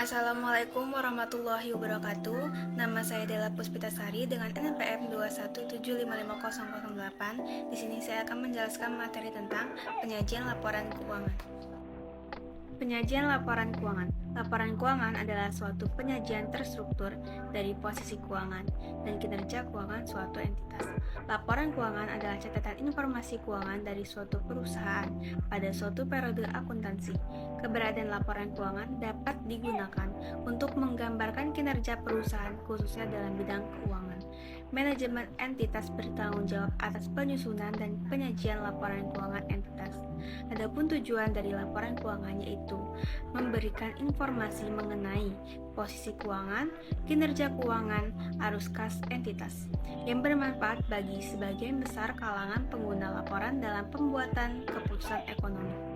Assalamualaikum warahmatullahi wabarakatuh. Nama saya Della Puspitasari dengan NPM 217555008. Di sini saya akan menjelaskan materi tentang penyajian laporan keuangan. Penyajian laporan keuangan. Laporan keuangan adalah suatu penyajian terstruktur dari posisi keuangan dan kinerja keuangan suatu entitas. Laporan keuangan adalah catatan informasi keuangan dari suatu perusahaan pada suatu periode akuntansi. Keberadaan laporan keuangan dapat digunakan untuk menggambarkan kinerja perusahaan khususnya dalam bidang keuangan. Manajemen entitas bertanggung jawab atas penyusunan dan penyajian laporan keuangan entitas. Adapun tujuan dari laporan keuangan yaitu memberikan informasi mengenai posisi keuangan, kinerja keuangan, arus kas entitas, yang bermanfaat bagi sebagian besar kalangan pengguna laporan dalam pembuatan keputusan ekonomi.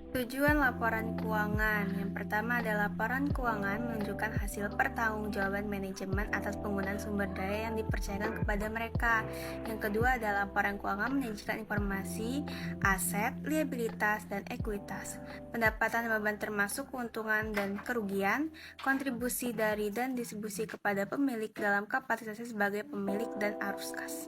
Tujuan laporan keuangan. Yang pertama adalah laporan keuangan menunjukkan hasil pertanggungjawaban manajemen atas penggunaan sumber daya yang dipercayakan kepada mereka. Yang kedua adalah laporan keuangan menyajikan informasi aset, liabilitas, dan ekuitas, pendapatan dan beban termasuk keuntungan dan kerugian, kontribusi dari dan distribusi kepada pemilik dalam kapasitasnya sebagai pemilik dan arus kas.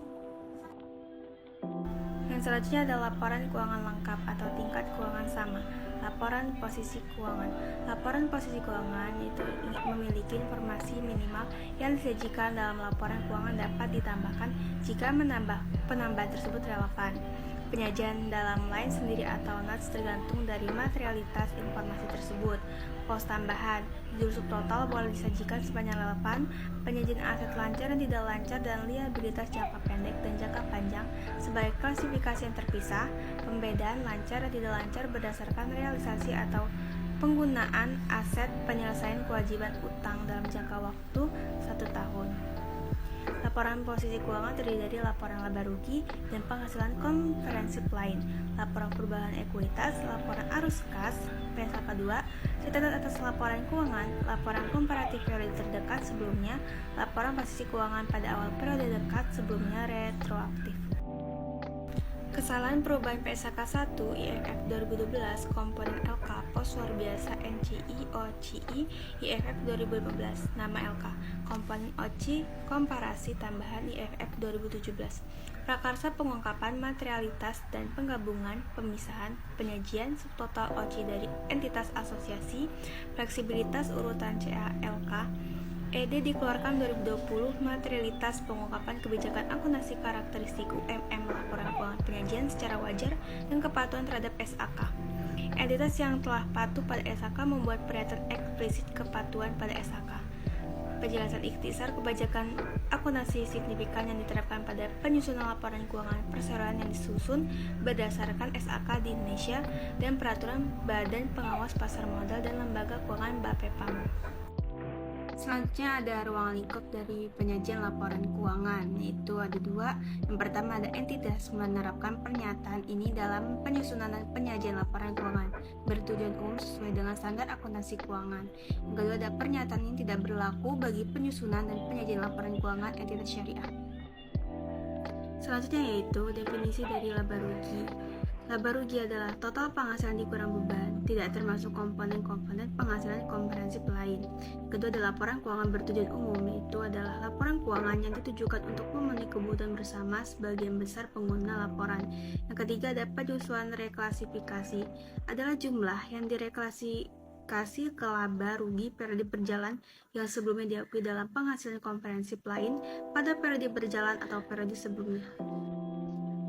Yang selanjutnya adalah laporan keuangan lengkap atau tingkat keuangan sama. Laporan posisi keuangan. Laporan posisi keuangan itu memiliki informasi minimal yang disajikan dalam laporan keuangan dapat ditambahkan jika penambahan tersebut relevan. Penyajian dalam line sendiri atau notes tergantung dari materialitas informasi tersebut. Pos tambahan, judul subtotal boleh disajikan sepanjang relevan. Penyajian aset lancar dan tidak lancar dan liabilitas jangka pendek dan jangka panjang sebagai klasifikasi yang terpisah. Pembedaan lancar dan tidak lancar berdasarkan realisasi atau penggunaan aset, penyelesaian kewajiban utang dalam jangka waktu 1 tahun. Laporan posisi keuangan terdiri dari laporan laba rugi dan penghasilan komprehensif lain, laporan perubahan ekuitas, laporan arus kas, PSAK 2, catatan atas laporan keuangan, laporan komparatif periode terdekat sebelumnya, laporan posisi keuangan pada awal periode dekat sebelumnya retroaktif. Kesalahan perubahan PSAK 1 IFF 2012 komponen LK pos luar biasa NCI OCI IFF 2015 nama LK komponen OCI komparasi tambahan IFF 2017 prakarsa pengungkapan materialitas dan penggabungan pemisahan penyajian subtotal OCI dari entitas asosiasi fleksibilitas urutan CA LK ED dikeluarkan 2020 materialitas pengungkapan kebijakan akuntansi karakteristik UMM laporan keuangan penyajian secara wajar dan kepatuhan terhadap SAK. Entitas yang telah patuh pada SAK membuat pernyataan eksplisit kepatuhan pada SAK. Penjelasan ikhtisar kebijakan akuntansi signifikan yang diterapkan pada penyusunan laporan keuangan perseroan yang disusun berdasarkan SAK di Indonesia dan peraturan Badan Pengawas Pasar Modal dan Lembaga Keuangan Bapepam. Selanjutnya ada ruang lingkup dari penyajian laporan keuangan, yaitu ada dua. Yang pertama ada entitas menerapkan pernyataan ini dalam penyusunan dan penyajian laporan keuangan bertujuan umum sesuai dengan standar akuntansi keuangan. Yang kedua ada pernyataan ini tidak berlaku bagi penyusunan dan penyajian laporan keuangan entitas syariah. Selanjutnya yaitu definisi dari laba rugi. Laba rugi adalah total penghasilan dikurang beban, tidak termasuk komponen-komponen penghasilan komprehensif lain. Kedua adalah laporan keuangan bertujuan umum, yaitu adalah laporan keuangan yang ditujukan untuk memenuhi kebutuhan bersama sebagian besar pengguna laporan. Yang ketiga ada penyusunan reklasifikasi, adalah jumlah yang direklasifikasi ke laba rugi periode berjalan yang sebelumnya diakui dalam penghasilan komprehensif lain pada periode berjalan atau periode sebelumnya.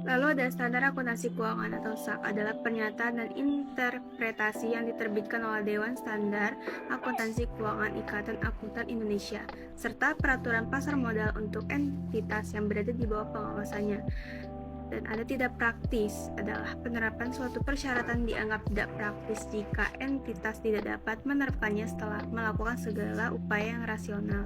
Lalu ada standar akuntansi keuangan atau SAK adalah pernyataan dan interpretasi yang diterbitkan oleh Dewan Standar Akuntansi Keuangan Ikatan Akuntan Indonesia serta peraturan pasar modal untuk entitas yang berada di bawah pengawasannya. Dan ada tidak praktis adalah penerapan suatu persyaratan dianggap tidak praktis jika entitas tidak dapat menerapkannya setelah melakukan segala upaya yang rasional.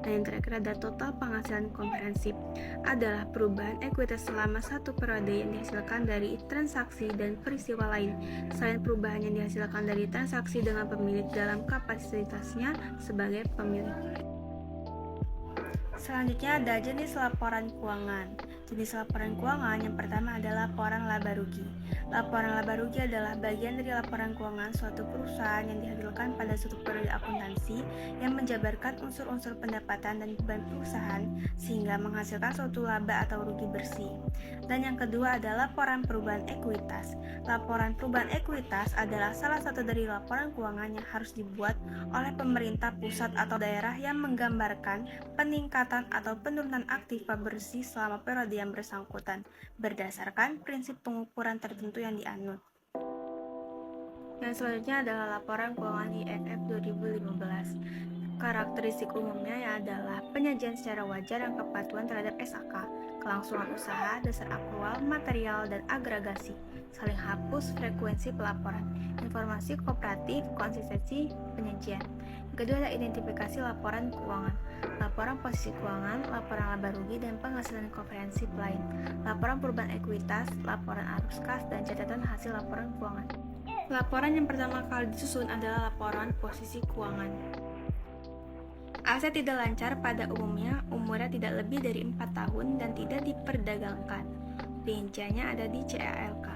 Dan yang terakhir ada total penghasilan komprehensif adalah perubahan ekuitas selama satu periode yang dihasilkan dari transaksi dan peristiwa lain selain perubahan yang dihasilkan dari transaksi dengan pemilik dalam kapasitasnya sebagai pemilik. Selanjutnya ada jenis laporan keuangan. Jenis laporan keuangan yang pertama adalah laporan laba rugi. Laporan laba rugi adalah bagian dari laporan keuangan suatu perusahaan yang dihasilkan pada suatu periode akuntansi yang menjabarkan unsur-unsur pendapatan dan beban perusahaan sehingga menghasilkan suatu laba atau rugi bersih. Dan yang kedua adalah laporan perubahan ekuitas. Laporan perubahan ekuitas adalah salah satu dari laporan keuangan yang harus dibuat oleh pemerintah pusat atau daerah yang menggambarkan peningkatan atau penurunan aktiva bersih selama periode yang bersangkutan berdasarkan prinsip pengukuran tertentu yang dianut. Yang selanjutnya adalah laporan keuangan IFF 2015. Karakteristik umumnya adalah penyajian secara wajar dan kepatuhan terhadap SAK, kelangsungan usaha, dasar aktual, material, dan agregasi, saling hapus, frekuensi pelaporan, informasi kooperatif, konsistensi penyajian. Kedua adalah identifikasi laporan keuangan, laporan posisi keuangan, laporan laba rugi, dan penghasilan komprehensif lain, laporan perubahan ekuitas, laporan arus kas, dan catatan hasil laporan keuangan. Laporan yang pertama kali disusun adalah laporan posisi keuangan. Aset tidak lancar pada umumnya umurnya tidak lebih dari 4 tahun dan tidak diperdagangkan. Rinciannya ada di CALK.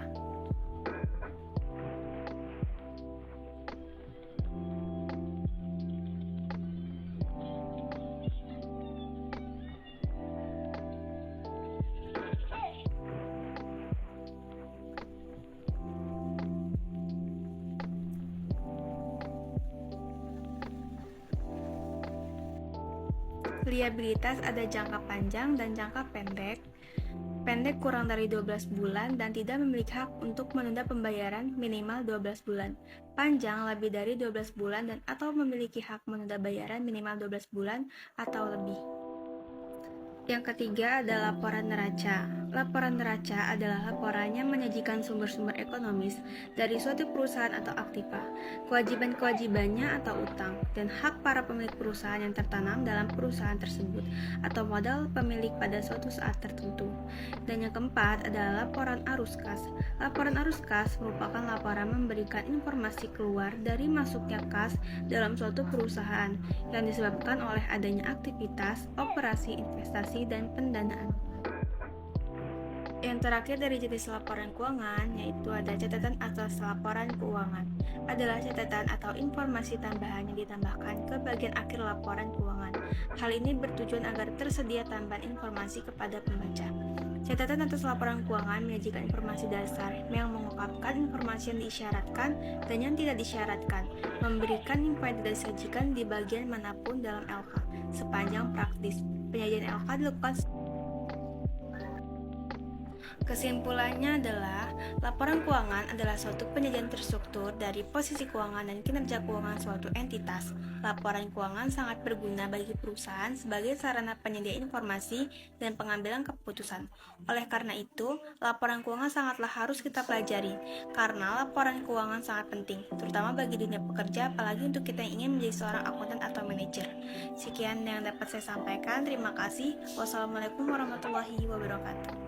Liabilitas ada jangka panjang dan jangka pendek. Pendek kurang dari 12 bulan dan tidak memiliki hak untuk menunda pembayaran minimal 12 bulan. Panjang lebih dari 12 bulan dan atau memiliki hak menunda bayaran minimal 12 bulan atau lebih. Yang ketiga adalah laporan neraca. Laporan neraca adalah laporan yang menyajikan sumber-sumber ekonomis dari suatu perusahaan atau aktiva, kewajiban-kewajibannya atau utang, dan hak para pemilik perusahaan yang tertanam dalam perusahaan tersebut, atau modal pemilik pada suatu saat tertentu. Dan yang keempat adalah laporan arus kas. Laporan arus kas merupakan laporan memberikan informasi keluar dari masuknya kas dalam suatu perusahaan yang disebabkan oleh adanya aktivitas, operasi, investasi, dan pendanaan. Yang terakhir dari jenis laporan keuangan yaitu ada catatan atas laporan keuangan. Adalah catatan atau informasi tambahan yang ditambahkan ke bagian akhir laporan keuangan. Hal ini bertujuan agar tersedia tambahan informasi kepada pembaca. Catatan atas laporan keuangan menyajikan informasi dasar yang mengungkapkan informasi yang diisyaratkan dan yang tidak disyaratkan, memberikan info yang tidak disajikan di bagian manapun dalam LK. Sepanjang praktis, penyajian LK dilakukan. Kesimpulannya adalah, laporan keuangan adalah suatu penyajian terstruktur dari posisi keuangan dan kinerja keuangan suatu entitas. Laporan keuangan sangat berguna bagi perusahaan sebagai sarana penyedia informasi dan pengambilan keputusan. Oleh karena itu, laporan keuangan sangatlah harus kita pelajari, karena laporan keuangan sangat penting, terutama bagi dunia pekerja, apalagi untuk kita yang ingin menjadi seorang akuntan atau manajer. Sekian yang dapat saya sampaikan, terima kasih. Wassalamualaikum warahmatullahi wabarakatuh.